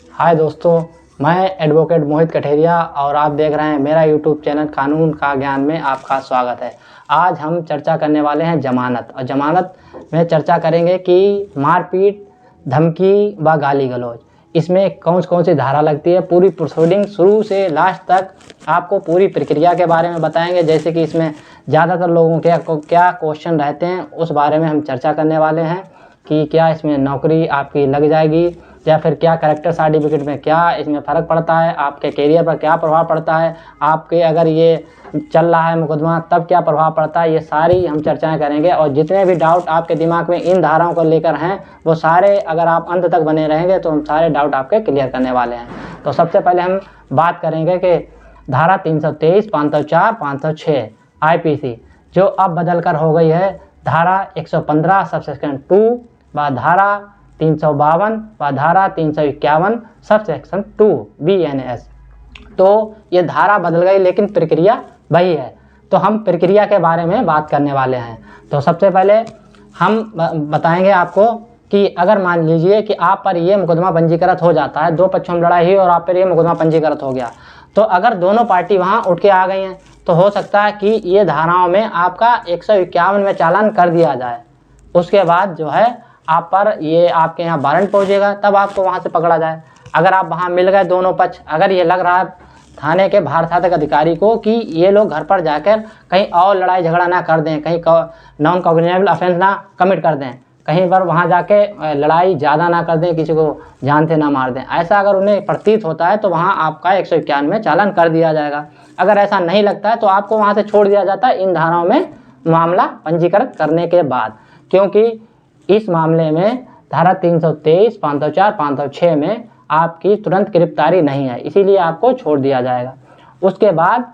हाय दोस्तों, मैं एडवोकेट मोहित कठेरिया और आप देख रहे हैं मेरा यूट्यूब चैनल कानून का ज्ञान में आपका स्वागत है। आज हम चर्चा करने वाले हैं जमानत और जमानत में चर्चा करेंगे कि मारपीट, धमकी व गाली गलौज इसमें कौन सी धारा लगती है। पूरी प्रोसीडिंग शुरू से लास्ट तक आपको पूरी प्रक्रिया के बारे में बताएंगे। जैसे कि इसमें ज़्यादातर लोगों के क्या क्वेश्चन रहते हैं उस बारे में हम चर्चा करने वाले हैं कि क्या इसमें नौकरी आपकी लग जाएगी या फिर क्या कैरेक्टर सर्टिफिकेट में क्या इसमें फ़र्क पड़ता है, आपके कैरियर पर क्या प्रभाव पड़ता है, आपके अगर ये चल रहा है मुकदमा तब क्या प्रभाव पड़ता है। ये सारी हम चर्चाएं करेंगे और जितने भी डाउट आपके दिमाग में इन धाराओं को लेकर हैं वो सारे अगर आप अंत तक बने रहेंगे तो हम सारे डाउट आपके क्लियर करने वाले हैं। तो सबसे पहले हम बात करेंगे कि धारा 323, 504, 506 IPC जो अब बदल कर हो गई है धारा 115 सबसेक्शन 2 व धारा 352 व धारा 351 सबसेक्शन 2 BNS। तो ये धारा बदल गई लेकिन प्रक्रिया वही है। तो हम प्रक्रिया के बारे में बात करने वाले हैं। तो सबसे पहले हम बताएंगे आपको कि अगर मान लीजिए कि आप पर ये मुकदमा पंजीकृत हो जाता है, दो पक्षों में लड़ाई हुई और आप पर ये मुकदमा पंजीकृत हो गया, तो अगर दोनों पार्टी वहाँ उठ के आ गई हैं तो हो सकता है कि ये धाराओं में आपका 151 में चालान कर दिया जाए। उसके बाद जो है आप पर ये आपके यहाँ वारंट पहुँचेगा, तब आपको वहाँ से पकड़ा जाए। अगर आप वहाँ मिल गए दोनों पक्ष, अगर ये लग रहा है थाने के भारसाधक अधिकारी को कि ये लोग घर पर जाकर कहीं और लड़ाई झगड़ा ना कर दें, कहीं नॉन कॉग्निजेबल ऑफेंस ना कमिट कर दें, कहीं पर वहाँ जाके लड़ाई ज़्यादा ना कर दें, किसी को जान से ना मार दें, ऐसा अगर उन्हें प्रतीत होता है तो वहाँ आपका 151 में चालान कर दिया जाएगा। अगर ऐसा नहीं लगता है तो आपको वहाँ से छोड़ दिया जाता है इन धाराओं में मामला पंजीकृत करने के बाद, क्योंकि इस मामले में धारा 323, 504, 506 में आपकी तुरंत गिरफ्तारी नहीं है, इसीलिए आपको छोड़ दिया जाएगा। उसके बाद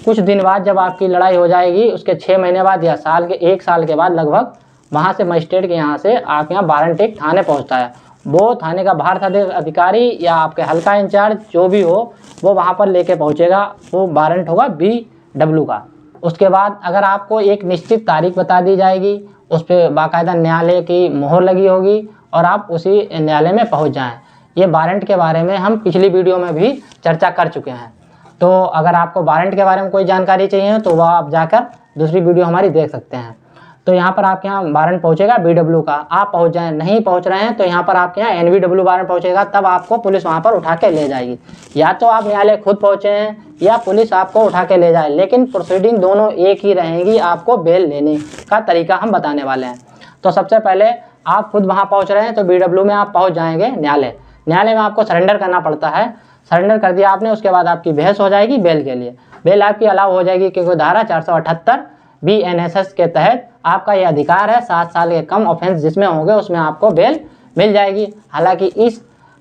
कुछ दिन बाद जब आपकी लड़ाई हो जाएगी, उसके 6 महीने बाद या एक साल के बाद लगभग वहाँ से मजिस्ट्रेट के यहाँ से आपके यहाँ वारंट एक थाने पहुँचता है। वो थाने का भारसाधक अधिकारी या आपके हल्का इंचार्ज जो भी हो वो वहाँ पर लेके पहुँचेगा। वो वारंट होगा BW का। उसके बाद अगर आपको एक निश्चित तारीख बता दी जाएगी, उस पर बाकायदा न्यायालय की मोहर लगी होगी और आप उसी न्यायालय में पहुँच जाएँ। ये वारंट के बारे में हम पिछली वीडियो में भी चर्चा कर चुके हैं। तो अगर आपको वारंट के बारे में कोई जानकारी चाहिए तो वह आप जाकर दूसरी वीडियो हमारी देख सकते हैं। तो यहाँ पर आपके यहाँ वारंट पहुँचेगा BW का, आप पहुँच जाएँ। नहीं पहुँच रहे हैं तो यहाँ पर आपके यहाँ NVW वारंट पहुँचेगा, तब आपको पुलिस वहाँ पर उठा के ले जाएगी। या तो आप न्यायालय खुद पहुँचे हैं या पुलिस आपको उठा के ले जाए, लेकिन प्रोसीडिंग दोनों एक ही रहेंगी। आपको बेल लेने का तरीका हम बताने वाले हैं। तो सबसे पहले आप खुद वहाँ पहुँच रहे हैं तो BW में आप पहुँच जाएंगे न्यायालय में आपको सरेंडर करना पड़ता है। सरेंडर कर दिया आपने, उसके बाद आपकी बहस हो जाएगी बेल के लिए। बेल आपकी अलाउ हो जाएगी क्योंकि धारा 478 BNSS के तहत आपका ये अधिकार है। 7 साल के कम ऑफेंस जिसमें होंगे उसमें आपको बेल मिल जाएगी। हालांकि इस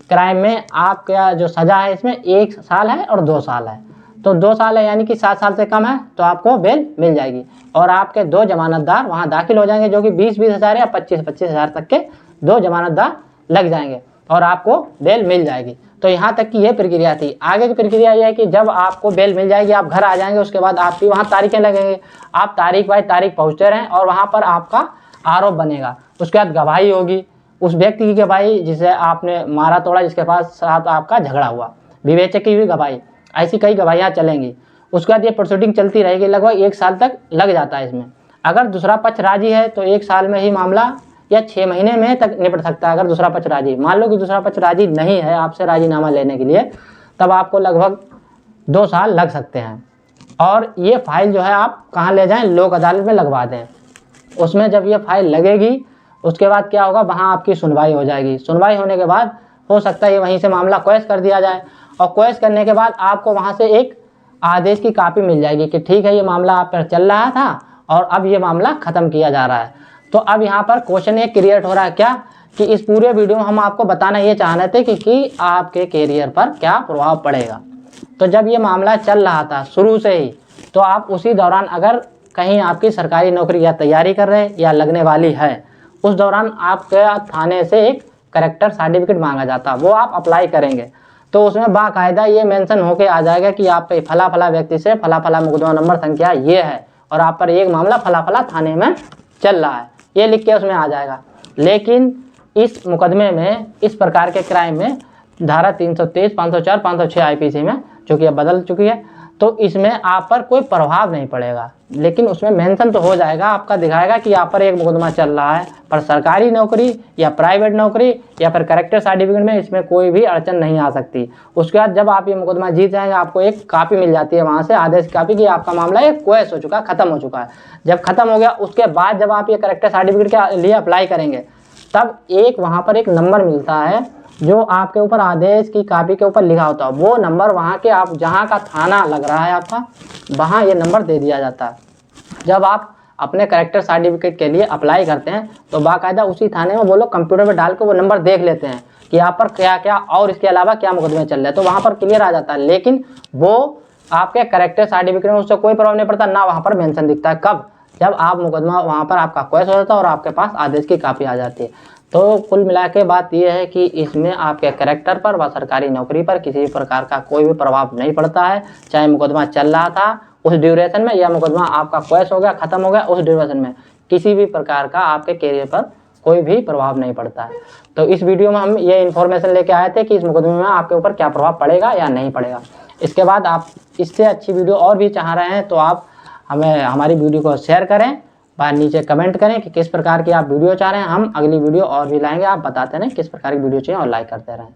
क्राइम में आपका जो सज़ा है इसमें 1 साल है और 2 साल है। तो 2 साल है यानी कि 7 साल से कम है तो आपको बेल मिल जाएगी। और आपके 2 जमानतदार वहाँ दाखिल हो जाएंगे जो कि 20-20 हज़ार या 25-25 हज़ार तक के 2 जमानतदार लग जाएंगे और आपको बेल मिल जाएगी। तो यहाँ तक की ये प्रक्रिया थी। आगे की प्रक्रिया यह है कि जब आपको बेल मिल जाएगी आप घर आ जाएंगे, उसके बाद आपकी वहाँ तारीखें लगेंगे। आप तारीख बाय तारीख पहुँचते रहें और वहाँ पर आपका आरोप बनेगा। उसके बाद गवाही होगी, उस व्यक्ति की गवाही जिसे आपने मारा तोड़ा, जिसके पास साथ आपका झगड़ा हुआ, विवेचक की भी गवाही, ऐसी कई गवाहियाँ चलेंगी। उसके बाद ये प्रोसीडिंग चलती रहेगी, लगभग 1 साल तक लग जाता है इसमें। अगर दूसरा पक्ष राजी है तो 1 साल में ही मामला या 6 महीने में तक निपट सकता है। अगर दूसरा पक्ष राजी, मान लो कि दूसरा पक्ष राजी नहीं है आपसे राजीनामा लेने के लिए, तब आपको लगभग 2 साल लग सकते हैं। और ये फाइल जो है आप कहाँ ले जाएं, लोक अदालत में लगवा दें। उसमें जब ये फाइल लगेगी उसके बाद क्या होगा, वहाँ आपकी सुनवाई हो जाएगी। सुनवाई होने के बाद हो सकता है ये वहीं से मामला क्वैश कर दिया जाए और क्वैश करने के बाद आपको वहाँ से एक आदेश की कापी मिल जाएगी कि ठीक है ये मामला आप पर चल रहा था और अब ये मामला ख़त्म किया जा रहा है। तो अब यहाँ पर क्वेश्चन एक क्रिएट हो रहा है क्या कि इस पूरे वीडियो में हम आपको बताना ये चाह रहे थे कि आपके कैरियर पर क्या प्रभाव पड़ेगा। तो जब ये मामला चल रहा था शुरू से ही, तो आप उसी दौरान अगर कहीं आपकी सरकारी नौकरी या तैयारी कर रहे या लगने वाली है, उस दौरान आपके थाने से एक कैरेक्टर सर्टिफिकेट मांगा जाता, वो आप अप्लाई करेंगे तो उसमें बाकायदा ये मेंशन होके आ जाएगा कि आप पे फला फला व्यक्ति से फला फला मुकदमा नंबर संख्या ये है और आप पर एक मामला फला फला थाने में चल रहा है, ये लिख के उसमें आ जाएगा। लेकिन इस मुकदमे में, इस प्रकार के क्राइम में धारा 323, 504, 506 आईपीसी में, जो कि अब बदल चुकी है। तो इसमें आप पर कोई प्रभाव नहीं पड़ेगा, लेकिन उसमें मेंशन तो हो जाएगा, आपका दिखाएगा कि यहाँ पर एक मुकदमा चल रहा है। पर सरकारी नौकरी या प्राइवेट नौकरी या फिर कैरेक्टर सर्टिफिकेट में इसमें कोई भी अड़चन नहीं आ सकती। उसके बाद जब आप ये मुकदमा जीत जाएंगे, आपको एक कापी मिल जाती है वहाँ से, आदेश कापी, कि आपका मामला एक क्वैश हो चुका, खत्म हो चुका है। जब खत्म हो गया, उसके बाद जब आप ये कैरेक्टर सर्टिफिकेट के लिए अप्लाई करेंगे, तब एक वहाँ पर एक नंबर मिलता है जो आपके ऊपर आदेश की कापी के ऊपर लिखा होता है। वो नंबर वहाँ के, आप जहाँ का थाना लग रहा है आपका, वहाँ ये नंबर दे दिया जाता है। जब आप अपने कैरेक्टर सर्टिफिकेट के लिए अप्लाई करते हैं तो बाकायदा उसी थाने में वो लोग कंप्यूटर में डाल के वो नंबर देख लेते हैं कि यहाँ पर क्या क्या और इसके अलावा क्या मुकदमे चल रहे हैं, तो वहाँ पर क्लियर आ जाता है। लेकिन वो आपके कैरेक्टर सर्टिफिकेट में उससे कोई प्रभाव नहीं पड़ता, ना वहाँ पर मेंशन दिखता है। कब? जब आप मुकदमा वहाँ पर आपका क्वैश हो जाता है और आपके पास आदेश की कापी आ जाती है। तो कुल मिला के बात यह है कि इसमें आपके कैरेक्टर पर व सरकारी नौकरी पर किसी भी प्रकार का कोई भी प्रभाव नहीं पड़ता है। चाहे मुकदमा चल रहा था उस ड्यूरेशन में या मुकदमा आपका क्वैश हो गया, खत्म हो गया, उस ड्यूरेशन में किसी भी प्रकार का आपके कैरियर पर कोई भी प्रभाव नहीं पड़ता है। तो इस वीडियो में हम ये इन्फॉर्मेशन लेके आए थे कि इस मुकदमे में आपके ऊपर क्या प्रभाव पड़ेगा या नहीं पड़ेगा। इसके बाद आप इससे अच्छी वीडियो और भी चाह रहे हैं तो आप हमें हमारी वीडियो को शेयर करें, बाहर नीचे कमेंट करें कि किस प्रकार की आप वीडियो चाह रहे हैं। हम अगली वीडियो और भी लाएंगे। आप बताते रहें किस प्रकार की वीडियो चाहिए और लाइक करते रहें।